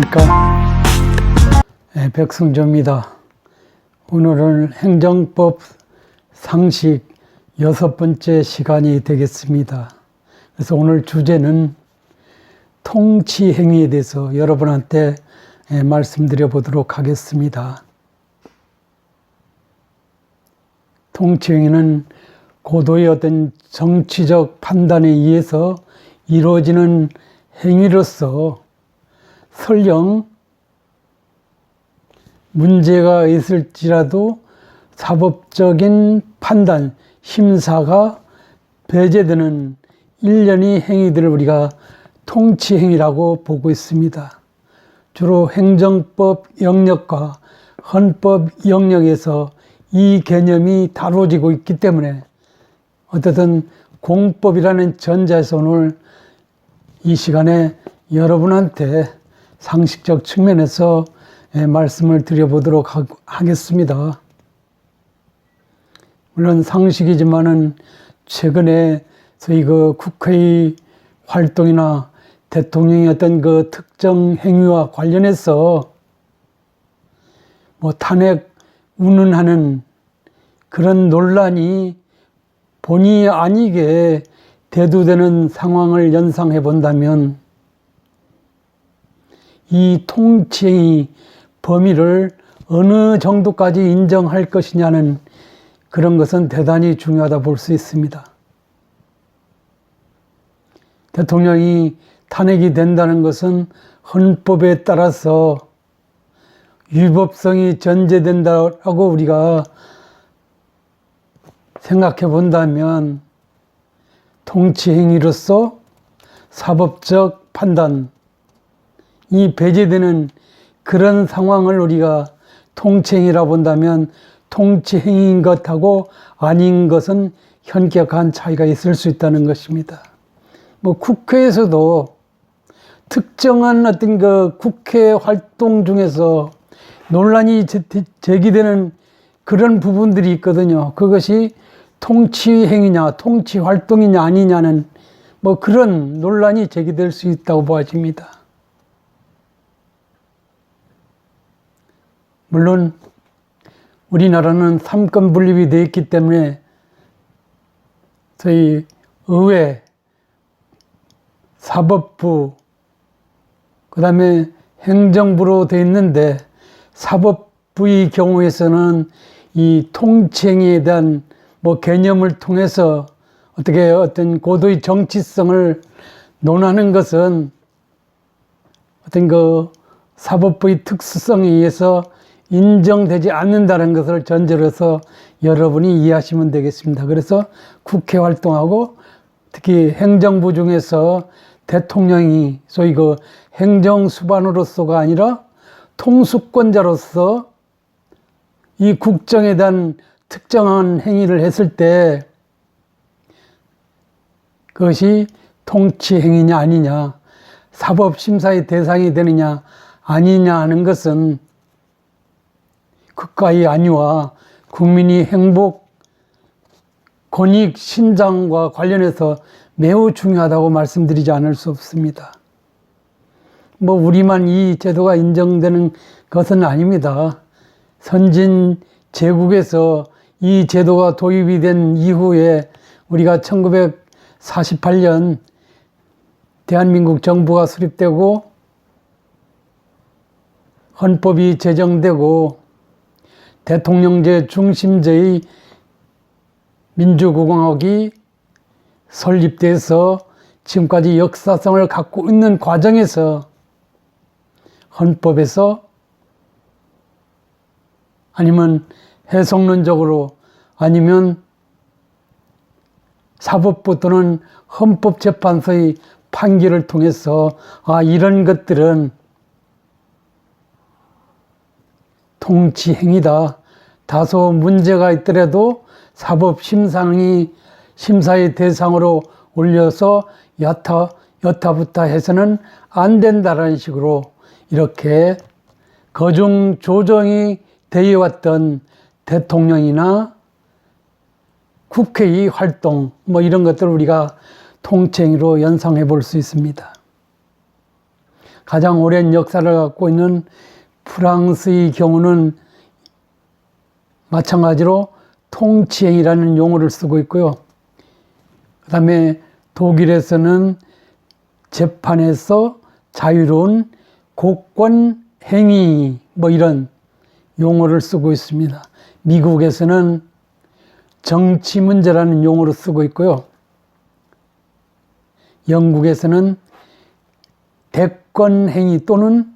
안녕하십니까. 백승조입니다. 오늘은 행정법 상식 6번째 시간이 되겠습니다. 그래서 오늘 주제는 통치행위에 대해서 여러분한테 말씀드려 보도록 하겠습니다. 통치행위는 고도의 어떤 정치적 판단에 의해서 이루어지는 행위로서 설령 문제가 있을지라도 사법적인 판단, 심사가 배제되는 일련의 행위들을 우리가 통치행위라고 보고 있습니다. 주로 행정법 영역과 헌법 영역에서 이 개념이 다뤄지고 있기 때문에 어쨌든 공법이라는 전자에서 오늘 이 시간에 여러분한테 상식적 측면에서 말씀을 드려보도록 하겠습니다. 물론 상식이지만은 최근에 저희 국회의 활동이나 대통령의 어떤 특정 행위와 관련해서 탄핵 운운하는 그런 논란이 본의 아니게 대두되는 상황을 연상해 본다면 이 통치행위 범위를 어느 정도까지 인정할 것이냐는 그런 것은 대단히 중요하다 볼 수 있습니다. 대통령이 탄핵이 된다는 것은 헌법에 따라서 위법성이 전제된다고 우리가 생각해 본다면 통치행위로서 사법적 판단이 배제되는 그런 상황을 우리가 통치행위라 본다면 통치행위인 것하고 아닌 것은 현격한 차이가 있을 수 있다는 것입니다. 국회에서도 특정한 어떤 국회 활동 중에서 논란이 제기되는 그런 부분들이 있거든요. 그것이 통치행위냐, 통치활동이냐 아니냐는 그런 논란이 제기될 수 있다고 보아집니다. 물론 우리나라는 삼권 분립이 되어 있기 때문에 저희 의회, 사법부, 그 다음에 행정부로 되어 있는데 사법부의 경우에서는 이 통치행위에 대한 개념을 통해서 어떤 고도의 정치성을 논하는 것은 어떤 사법부의 특수성에 의해서 인정되지 않는다는 것을 전제로 해서 여러분이 이해하시면 되겠습니다. 그래서 국회 활동하고 특히 행정부 중에서 대통령이 소위 행정수반으로서가 아니라 통수권자로서 이 국정에 대한 특정한 행위를 했을 때 그것이 통치행위냐 아니냐, 사법심사의 대상이 되느냐 아니냐 하는 것은 국가의 안위와 국민의 행복, 권익, 신장과 관련해서 매우 중요하다고 말씀드리지 않을 수 없습니다. 우리만 이 제도가 인정되는 것은 아닙니다. 선진 제국에서 이 제도가 도입이 된 이후에 우리가 1948년 대한민국 정부가 수립되고 헌법이 제정되고 대통령제 중심제의 민주공화국이 설립돼서 지금까지 역사성을 갖고 있는 과정에서 헌법에서 아니면 해석론적으로 아니면 사법부 또는 헌법재판소의 판결을 통해서 이런 것들은 통치행위다. 다소 문제가 있더라도 사법심사의 대상으로 올려서 여타부타 해서는 안 된다는 식으로 이렇게 거중 조정이 되어왔던 대통령이나 국회의 활동 이런 것들을 우리가 통치행위로 연상해 볼 수 있습니다. 가장 오랜 역사를 갖고 있는 프랑스의 경우는 마찬가지로 통치행위라는 용어를 쓰고 있고요. 그 다음에 독일에서는 재판에서 자유로운 곡권행위 뭐 이런 용어를 쓰고 있습니다. 미국에서는 정치 문제라는 용어로 쓰고 있고요. 영국에서는 대권행위 또는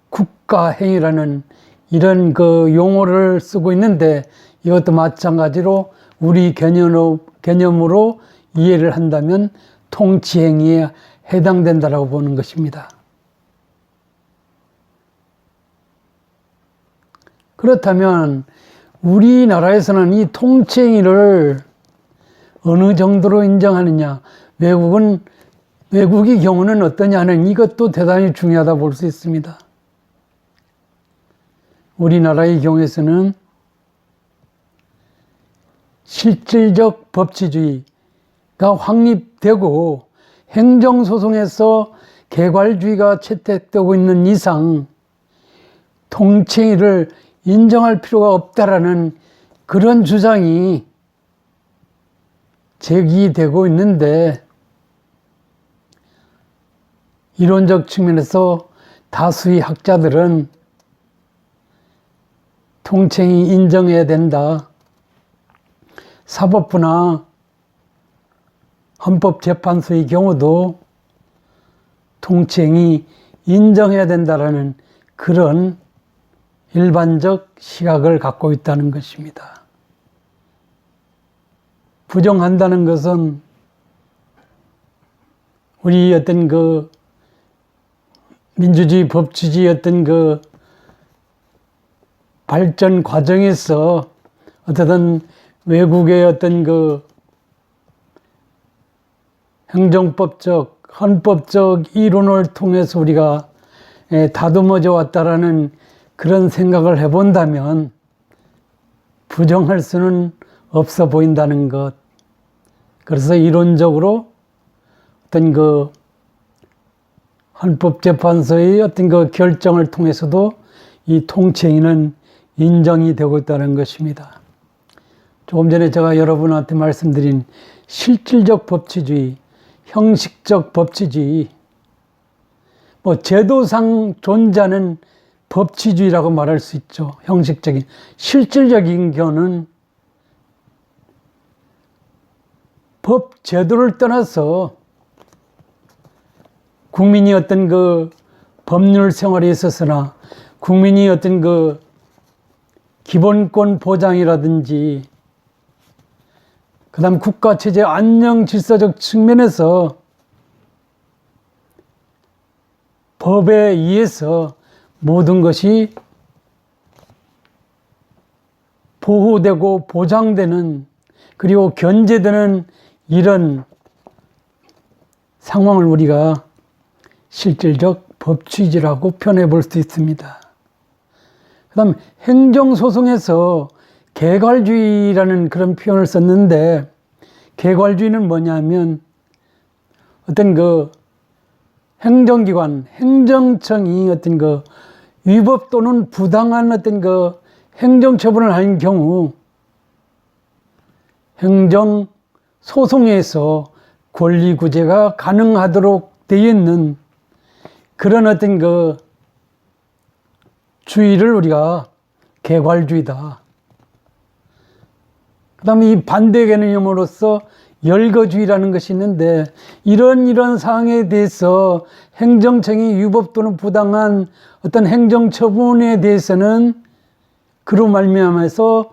국가행위라는 이런 그 용어를 쓰고 있는데 이것도 마찬가지로 우리 개념으로 이해를 한다면 통치행위에 해당된다라고 보는 것입니다. 그렇다면 우리나라에서는 이 통치행위를 어느 정도로 인정하느냐, 외국의 경우는 어떠냐는 이것도 대단히 중요하다 볼 수 있습니다. 우리나라의 경우에서는 실질적 법치주의가 확립되고 행정소송에서 개괄주의가 채택되고 있는 이상 통치행위를 인정할 필요가 없다라는 그런 주장이 제기되고 있는데 이론적 측면에서 다수의 학자들은 통치행위 인정해야 된다. 사법부나 헌법재판소의 경우도 통치행위 인정해야 된다라는 그런 일반적 시각을 갖고 있다는 것입니다. 부정한다는 것은 우리 어떤 그 민주주의 법치주의 어떤 그 발전 과정에서 어쨌든 외국의 어떤 그 행정법적, 헌법적 이론을 통해서 우리가 다듬어져 왔다라는 그런 생각을 해본다면 부정할 수는 없어 보인다는 것. 그래서 이론적으로 어떤 그 헌법재판소의 어떤 그 결정을 통해서도 이 통치행위는 인정이 되고 있다는 것입니다. 조금 전에 제가 여러분한테 말씀드린 실질적 법치주의, 형식적 법치주의, 뭐 제도상 존재하는 법치주의라고 말할 수 있죠. 형식적인. 실질적인 경우는 법 제도를 떠나서 국민이 어떤 그 법률 생활에 있어서나 국민이 어떤 그 기본권 보장이라든지 그 다음 국가체제 안녕 질서적 측면에서 법에 의해서 모든 것이 보호되고 보장되는 그리고 견제되는 이런 상황을 우리가 실질적 법치주의라고 표현해 볼 수 있습니다. 그 다음 행정소송에서 개괄주의라는 그런 표현을 썼는데 개괄주의는 뭐냐면 어떤 그 행정기관, 행정청이 어떤 그 위법 또는 부당한 어떤 그 행정처분을 하는 경우 행정소송에서 권리구제가 가능하도록 되어 있는 그런 어떤 그 주의를 우리가 개괄주의다. 그 다음에 이 반대 개념으로서 열거주의라는 것이 있는데 이런 사항에 대해서 행정청이 위법 또는 부당한 어떤 행정처분에 대해서는 그로 말미암아서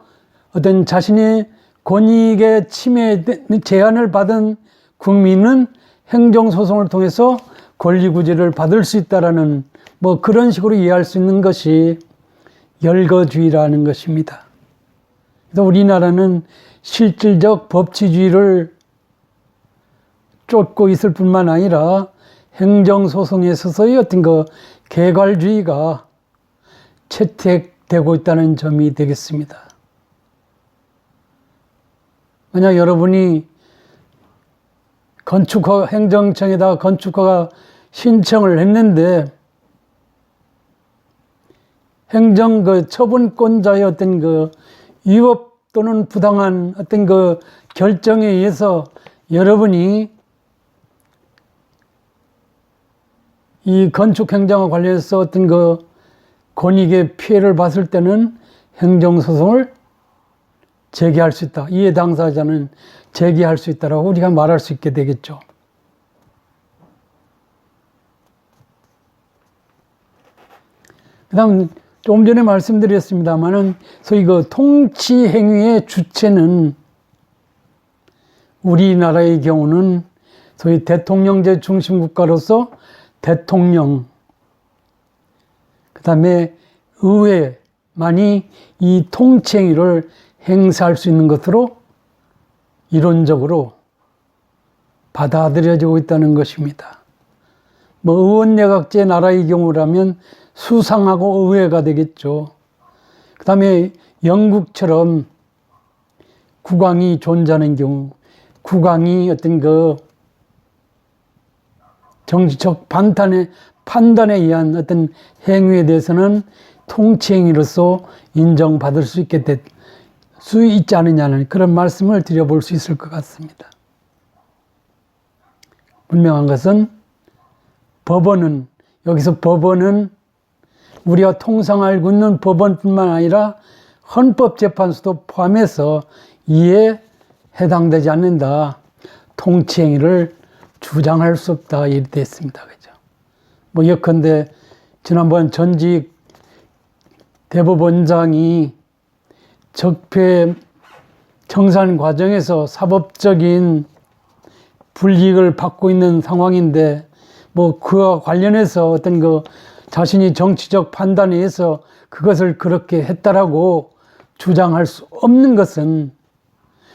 어떤 자신의 권익의 침해 제한을 받은 국민은 행정소송을 통해서 권리구제를 받을 수 있다라는 뭐 그런 식으로 이해할 수 있는 것이 열거주의라는 것입니다. 그래서 우리나라는 실질적 법치주의를 쫓고 있을 뿐만 아니라 행정소송에 있어서의 어떤 그 개괄주의가 채택되고 있다는 점이 되겠습니다. 만약 여러분이 행정청에다 건축허가 신청을 했는데 행정 처분권자의 어떤 위법 또는 부당한 어떤 결정에 의해서 여러분이 이 건축 행정과 관련해서 어떤 권익의 피해를 봤을 때는 행정소송을 제기할 수 있다. 이해 당사자는 제기할 수 있다라고 우리가 말할 수 있게 되겠죠. 그 다음 좀 전에 말씀드렸습니다만은 소위 통치 행위의 주체는 우리나라의 경우는 소위 대통령제 중심 국가로서 대통령, 그 다음에 의회만이 이 통치 행위를 행사할 수 있는 것으로 이론적으로 받아들여지고 있다는 것입니다. 의원내각제 나라의 경우라면 수상하고 의회가 되겠죠. 그 다음에 영국처럼 국왕이 존재하는 경우, 국왕이 어떤 정치적 판단에 의한 어떤 행위에 대해서는 통치행위로서 인정받을 수 있지 않느냐는 그런 말씀을 드려볼 수 있을 것 같습니다. 분명한 것은 여기서 법원은 우리가 통상 알고 있는 법원뿐만 아니라 헌법재판소도 포함해서 이에 해당되지 않는다. 통치행위를 주장할 수 없다. 이렇게 됐습니다. 그죠? 예컨대 지난번 전직 대법원장이 적폐 청산 과정에서 사법적인 불이익을 받고 있는 상황인데 그와 관련해서 어떤 자신이 정치적 판단에 의해서 그것을 그렇게 했다라고 주장할 수 없는 것은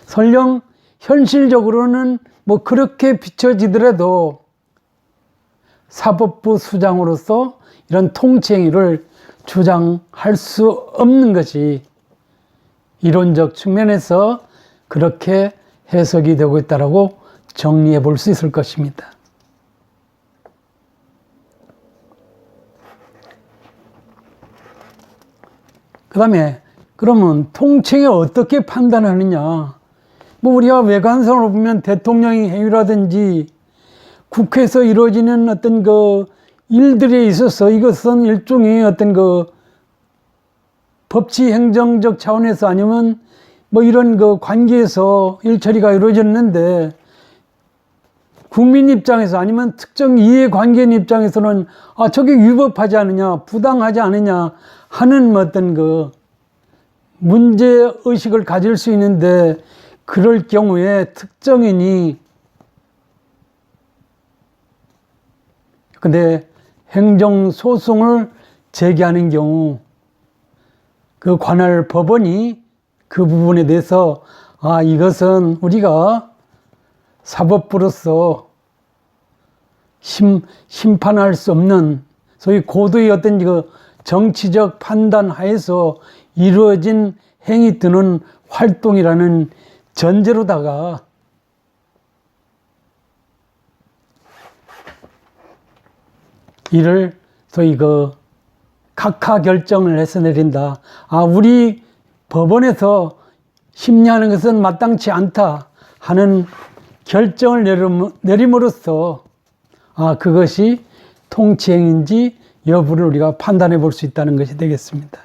설령 현실적으로는 그렇게 비춰지더라도 사법부 수장으로서 이런 통치행위를 주장할 수 없는 것이 이론적 측면에서 그렇게 해석이 되고 있다라고 정리해 볼 수 있을 것입니다. 그 다음에 그러면 통치행위 어떻게 판단하느냐? 우리가 외관상으로 보면 대통령의 행위라든지 국회에서 이루어지는 어떤 일들에 있어서 이것은 일종의 어떤 법치 행정적 차원에서 아니면 이런 관계에서 일처리가 이루어졌는데 국민 입장에서 아니면 특정 이해관계인 입장에서는 저게 위법하지 않느냐, 부당하지 않느냐 하는 어떤 문제의식을 가질 수 있는데 그럴 경우에 특정인이 근데 행정소송을 제기하는 경우 그 관할 법원이 그 부분에 대해서 이것은 우리가 사법부로서 심판할 수 없는 소위 고도의 어떤 정치적 판단 하에서 이루어진 행위 또는 활동이라는 전제로다가 이를 소위 각하 결정을 해서 내린다. 우리 법원에서 심리하는 것은 마땅치 않다 하는 결정을 내림으로써 그것이 통치행위인지 여부를 우리가 판단해 볼 수 있다는 것이 되겠습니다.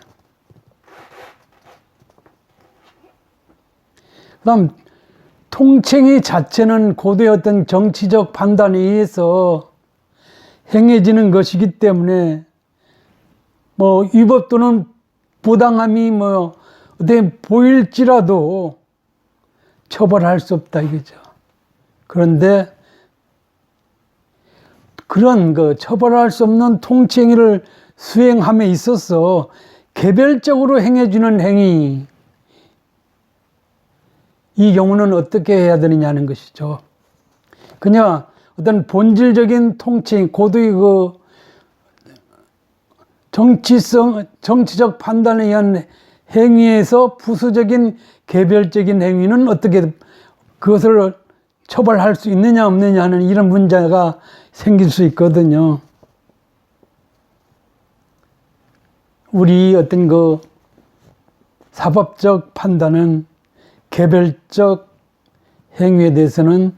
그다음 통치행위 자체는 고도의 어떤 정치적 판단에 의해서 행해지는 것이기 때문에 위법 또는 부당함이 어떻게 보일지라도 처벌할 수 없다 이거죠. 그런데 그런 처벌할 수 없는 통치행위를 수행함에 있어서 개별적으로 행해주는 행위, 이 경우는 어떻게 해야 되느냐는 것이죠. 그냥 어떤 본질적인 통치, 고도의 정치적 판단에 의한 행위에서 부수적인 개별적인 행위는 어떻게 그것을 처벌할 수 있느냐 없느냐 하는 이런 문제가 생길 수 있거든요. 우리 어떤 그 사법적 판단은 개별적 행위에 대해서는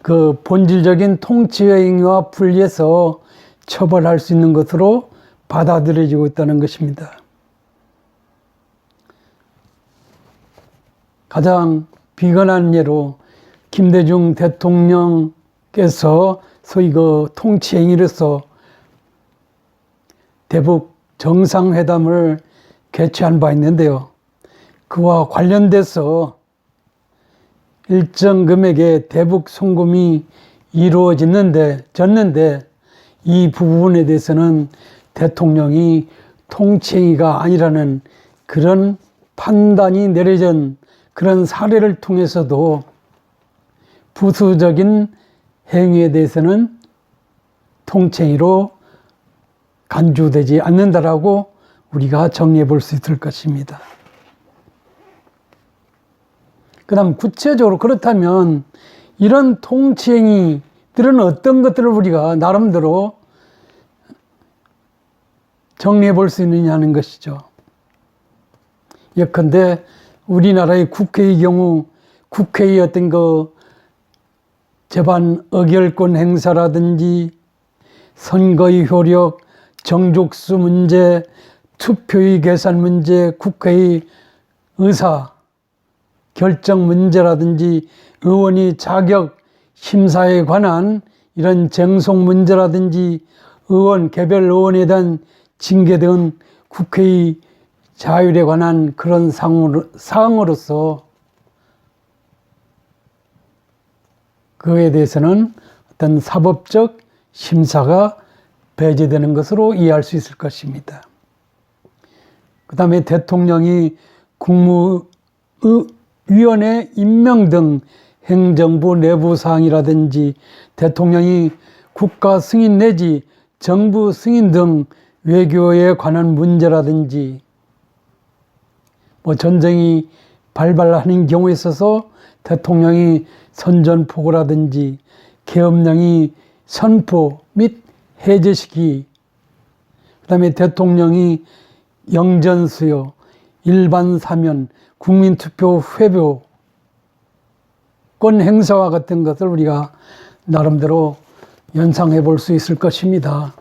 그 본질적인 통치의 행위와 분리해서 처벌할 수 있는 것으로 받아들여지고 있다는 것입니다. 가장 비근한 예로 김대중 대통령께서 소위 그 통치 행위로서 대북 정상회담을 개최한 바 있는데요. 그와 관련돼서 일정 금액의 대북 송금이 졌는데 이 부분에 대해서는 대통령이 통치행위가 아니라는 그런 판단이 내려진 그런 사례를 통해서도 부수적인 행위에 대해서는 통치행위로 간주되지 않는다라고 우리가 정리해 볼 수 있을 것입니다. 그 다음 구체적으로 그렇다면 이런 통치행위들은 어떤 것들을 우리가 나름대로 정리해 볼 수 있느냐는 것이죠. 예컨대 우리나라의 국회의 경우 국회의 어떤 그 재반 의결권 행사라든지 선거의 효력, 정족수 문제, 투표의 계산 문제, 국회의 의사 결정 문제라든지 의원이 자격 심사에 관한 이런 쟁송 문제라든지 개별 의원에 대한 징계 등 국회의 자율에 관한 그런 사항으로서 그에 대해서는 어떤 사법적 심사가 배제되는 것으로 이해할 수 있을 것입니다. 그 다음에 대통령이 국무위원회 임명 등 행정부 내부 사항이라든지 대통령이 국가 승인 내지 정부 승인 등 외교에 관한 문제라든지 전쟁이 발발하는 경우에 있어서 대통령이 선전포고라든지 계엄령이 선포 및 해제시키, 그 다음에 대통령이 영전수여, 일반 사면, 국민투표 회부권 행사와 같은 것을 우리가 나름대로 연상해 볼 수 있을 것입니다.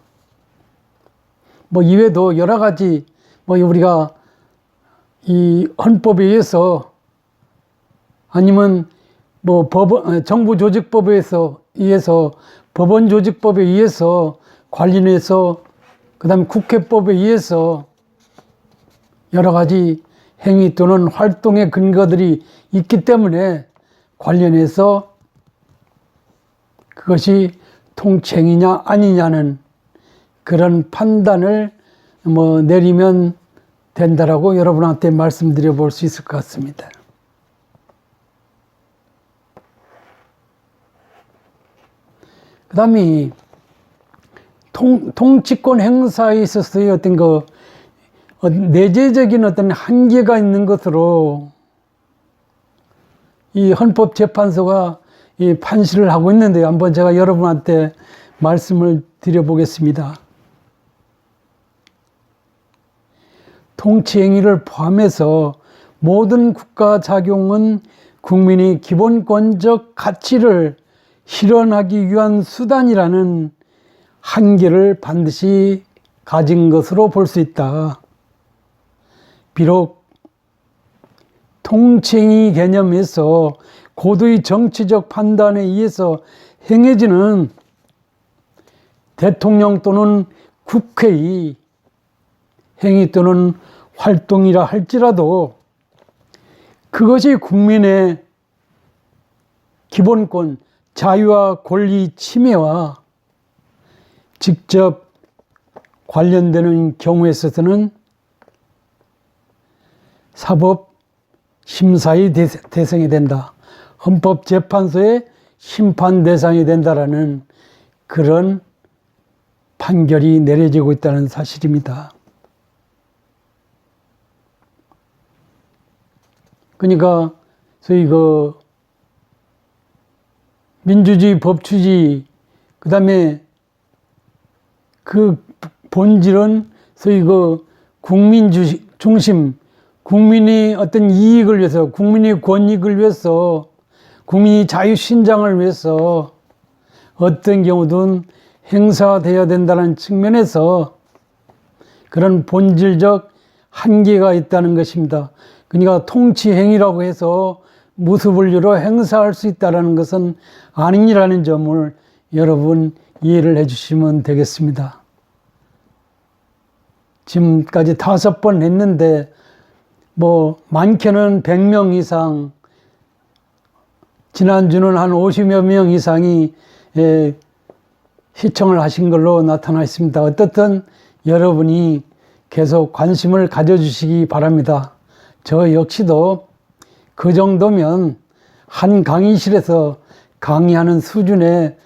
이외에도 여러 가지 우리가 이 헌법에 의해서 아니면 정부조직법에 의해서 법원조직법에 의해서 관련해서 그 다음에 국회법에 의해서 여러 가지 행위 또는 활동의 근거들이 있기 때문에 관련해서 그것이 통치행위냐 아니냐는 그런 판단을 내리면 된다라고 여러분한테 말씀드려 볼 수 있을 것 같습니다. 그 다음에 통치권 행사에 있어서의 어떤 내재적인 어떤 한계가 있는 것으로 이 헌법재판소가 이 판시를 하고 있는데요. 한번 제가 여러분한테 말씀을 드려보겠습니다. 통치행위를 포함해서 모든 국가 작용은 국민이 기본권적 가치를 실현하기 위한 수단이라는 한계를 반드시 가진 것으로 볼 수 있다. 비록 통치행위 개념에서 고도의 정치적 판단에 의해서 행해지는 대통령 또는 국회의 행위 또는 활동이라 할지라도 그것이 국민의 기본권, 자유와 권리 침해와 직접 관련되는 경우에 있어서는 사법 심사의 대상이 된다. 헌법재판소의 심판 대상이 된다라는 그런 판결이 내려지고 있다는 사실입니다. 그러니까 소위 민주주의, 법치주의, 그 다음에 그 본질은 소위 그 국민 중심, 국민의 어떤 이익을 위해서, 국민의 권익을 위해서, 국민의 자유신장을 위해서 어떤 경우든 행사되어야 된다는 측면에서 그런 본질적 한계가 있다는 것입니다. 그러니까 통치행위라고 해서 무수분류로 행사할 수 있다는 것은 아니라는 점을 여러분 이해를 해 주시면 되겠습니다. 지금까지 5번 했는데 뭐 많게는 100명 이상, 지난주는 한 50여 명 이상이 시청을 하신 걸로 나타나 있습니다. 어떻든 여러분이 계속 관심을 가져주시기 바랍니다. 저 역시도 그 정도면 한 강의실에서 강의하는 수준의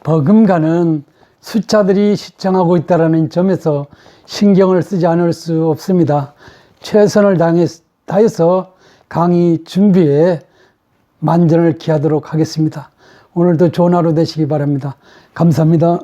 버금가는 숫자들이 시청하고 있다는 점에서 신경을 쓰지 않을 수 없습니다. 최선을 다해서 강의 준비에 만전을 기하도록 하겠습니다. 오늘도 좋은 하루 되시기 바랍니다. 감사합니다.